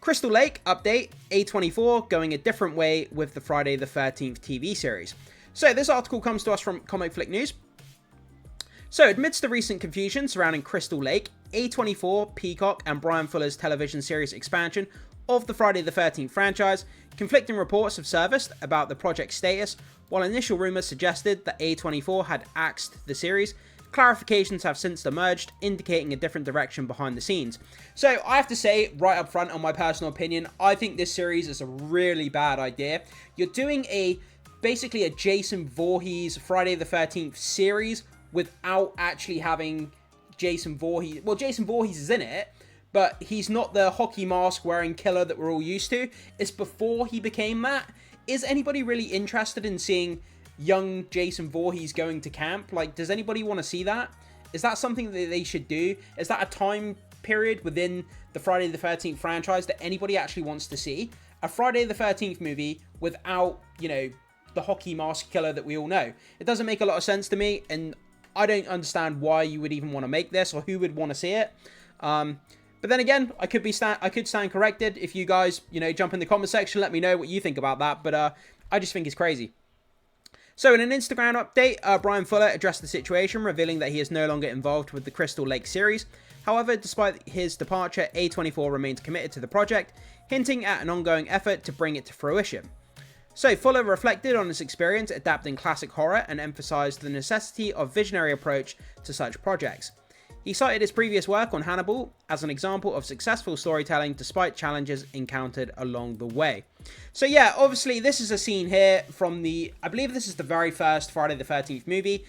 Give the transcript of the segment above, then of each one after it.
Crystal Lake update, A24 going a different way with the Friday the 13th TV series. So this article comes to us from Comic Flick News. So amidst the recent confusion surrounding Crystal Lake, A24, Peacock and Bryan Fuller's television series expansion of the Friday the 13th franchise, conflicting reports have surfaced about the project's status. While initial rumours suggested that A24 had axed the series, clarifications have since emerged, indicating a different direction behind the scenes. So I have to say, right up front, on my personal opinion, I think this series is a really bad idea. You're doing basically a Jason Voorhees Friday the 13th series without actually having Jason Voorhees. Well, Jason Voorhees is in it, but he's not the hockey mask wearing killer that we're all used to. It's before he became that. Is anybody really interested in seeing young Jason Voorhees going to camp? Like, does anybody want to see that? Is that something that they should do? Is that a time period within the Friday the 13th franchise that anybody actually wants to see? A Friday the 13th movie without, you know, the hockey mask killer that we all know. It doesn't make a lot of sense to me, and I don't understand why you would even want to make this or who would want to see it. But then again, I could stand corrected. If you guys, you know, jump in the comment section, let me know what you think about that. But I just think it's crazy. So in an Instagram update, Bryan Fuller addressed the situation, revealing that he is no longer involved with the Crystal Lake series. However, despite his departure, A24 remains committed to the project, hinting at an ongoing effort to bring it to fruition. So Fuller reflected on his experience adapting classic horror and emphasized the necessity of visionary approach to such projects. He cited his previous work on Hannibal as an example of successful storytelling despite challenges encountered along the way. So yeah, obviously this is a scene here from I believe this is the very first Friday the 13th movie.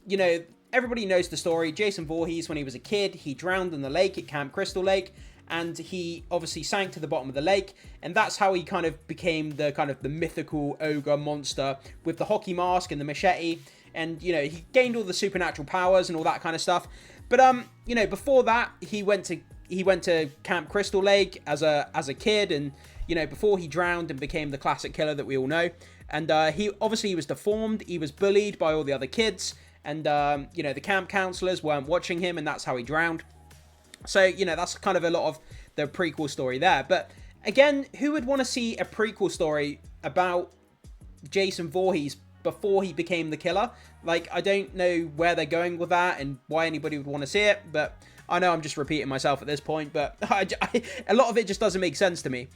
You know, everybody knows the story. Jason Voorhees, when he was a kid, he drowned in the lake at Camp Crystal Lake, and he obviously sank to the bottom of the lake, and that's how he kind of became the mythical ogre monster with the hockey mask and the machete, and, you know, he gained all the supernatural powers and all that kind of stuff. But you know, before that, he went to Camp Crystal Lake as a kid, and, you know, before he drowned and became the classic killer that we all know. And he was deformed. He was bullied by all the other kids, and you know, the camp counselors weren't watching him, and that's how he drowned. So, you know, that's kind of a lot of the prequel story there. But again, who would want to see a prequel story about Jason Voorhees before he became the killer? Like, I don't know where they're going with that and why anybody would want to see it, but I know I'm just repeating myself at this point, but a lot of it just doesn't make sense to me.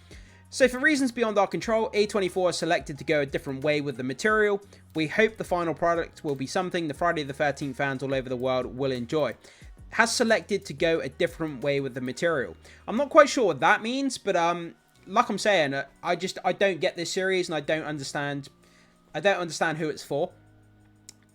So for reasons beyond our control, A24 has selected to go a different way with the material. We hope the final product will be something the Friday the 13th fans all over the world will enjoy. Has selected to go a different way with the material. I'm not quite sure what that means, but like I'm saying, I don't get this series, and I don't understand who it's for.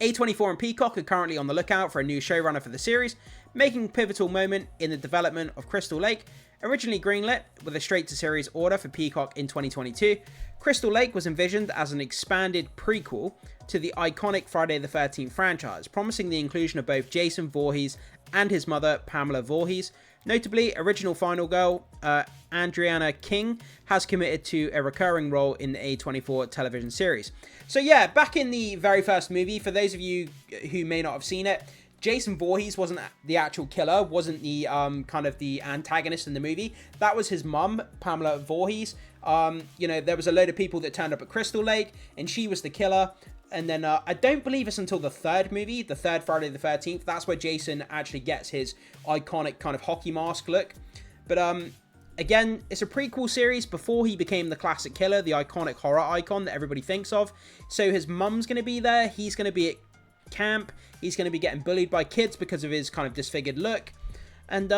A24 and Peacock are currently on the lookout for a new showrunner for the series, making a pivotal moment in the development of Crystal Lake. Originally greenlit with a straight-to-series order for Peacock in 2022, Crystal Lake was envisioned as an expanded prequel to the iconic Friday the 13th franchise, promising the inclusion of both Jason Voorhees and his mother, Pamela Voorhees. Notably, original Final Girl, Adriana King, has committed to a recurring role in the A24 television series. So yeah, back in the very first movie, for those of you who may not have seen it, Jason Voorhees wasn't the actual killer, wasn't the kind of the antagonist in the movie. That was his mum, Pamela Voorhees. You know, there was a load of people that turned up at Crystal Lake, and she was the killer. And then I don't believe it's until the third movie, the third Friday the 13th, that's where Jason actually gets his iconic kind of hockey mask look. But again, it's a prequel series before he became the classic killer, the iconic horror icon that everybody thinks of. So his mum's going to be there, he's going to be at camp, he's going to be getting bullied by kids because of his kind of disfigured look. And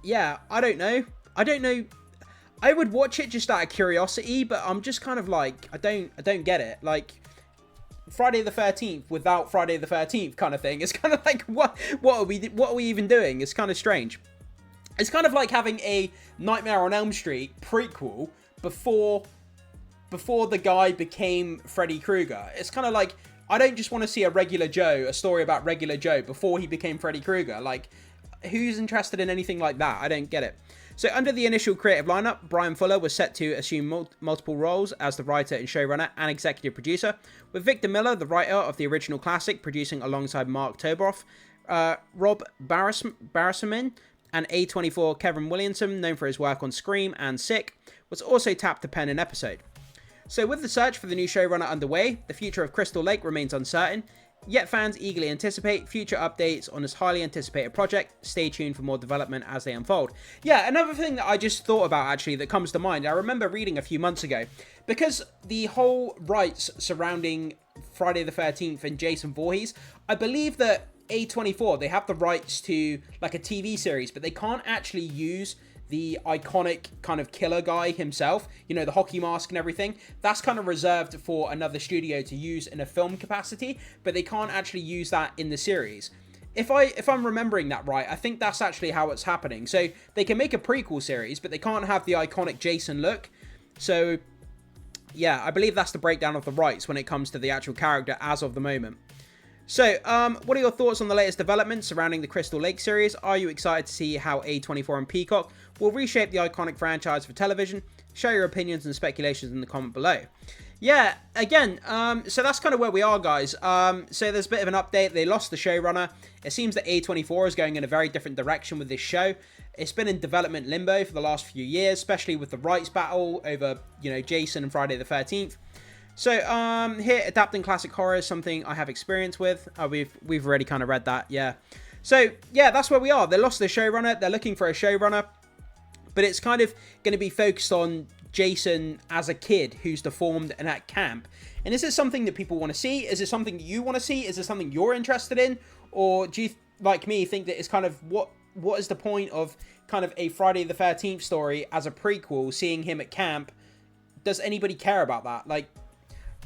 yeah, I don't know. I would watch it just out of curiosity, but I'm just kind of like, I don't get it. Like, Friday the 13th without Friday the 13th kind of thing. It's kind of like, what are we even doing? It's kind of strange. It's kind of like having a Nightmare on Elm Street prequel before the guy became Freddy Krueger. It's kind of like, I don't just want to see a story about regular Joe before he became Freddy Krueger. Like, who's interested in anything like that? I don't get it. So under the initial creative lineup, Bryan Fuller was set to assume multiple roles as the writer and showrunner and executive producer, with Victor Miller, the writer of the original classic, producing alongside Mark Tobaroff, Rob Barasamin And A24 Kevin Williamson, known for his work on Scream and Sick, was also tapped to pen an episode. So with the search for the new showrunner underway, the future of Crystal Lake remains uncertain, yet fans eagerly anticipate future updates on this highly anticipated project. Stay tuned for more development as they unfold. Yeah, another thing that I just thought about actually that comes to mind, I remember reading a few months ago, because the whole rights surrounding Friday the 13th and Jason Voorhees, I believe that A24, they have the rights to like a TV series, but they can't actually use the iconic kind of killer guy himself, you know, the hockey mask and everything. That's kind of reserved for another studio to use in a film capacity, but they can't actually use that in the series. If I'm remembering that right, I think that's actually how it's happening. So they can make a prequel series, but they can't have the iconic Jason look. So yeah, I believe that's the breakdown of the rights when it comes to the actual character as of the moment. So, what are your thoughts on the latest developments surrounding the Crystal Lake series? Are you excited to see how A24 and Peacock will reshape the iconic franchise for television? Share your opinions and speculations in the comment below. Yeah, again, so that's kind of where we are, guys. So there's a bit of an update. They lost the showrunner. It seems that A24 is going in a very different direction with this show. It's been in development limbo for the last few years, especially with the rights battle over, you know, Jason and Friday the 13th. So, here, adapting classic horror is something I have experience with. We've already kind of read that, yeah. So, yeah, that's where we are. They lost their showrunner. They're looking for a showrunner. But it's kind of going to be focused on Jason as a kid who's deformed and at camp. And is it something that people want to see? Is it something you want to see? Is it something you're interested in? Or do you, like me, think that it's kind of what is the point of kind of a Friday the 13th story as a prequel, seeing him at camp? Does anybody care about that? Like,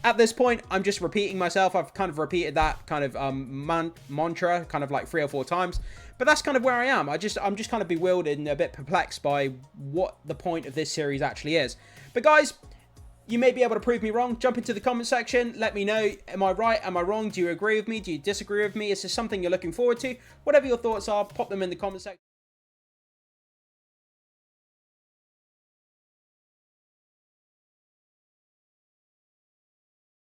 at this point, I'm just repeating myself. I've kind of repeated that kind of mantra kind of like 3 or 4 times. But that's kind of where I am. I'm just kind of bewildered and a bit perplexed by what the point of this series actually is. But guys, you may be able to prove me wrong. Jump into the comment section. Let me know. Am I right? Am I wrong? Do you agree with me? Do you disagree with me? Is this something you're looking forward to? Whatever your thoughts are, pop them in the comment section.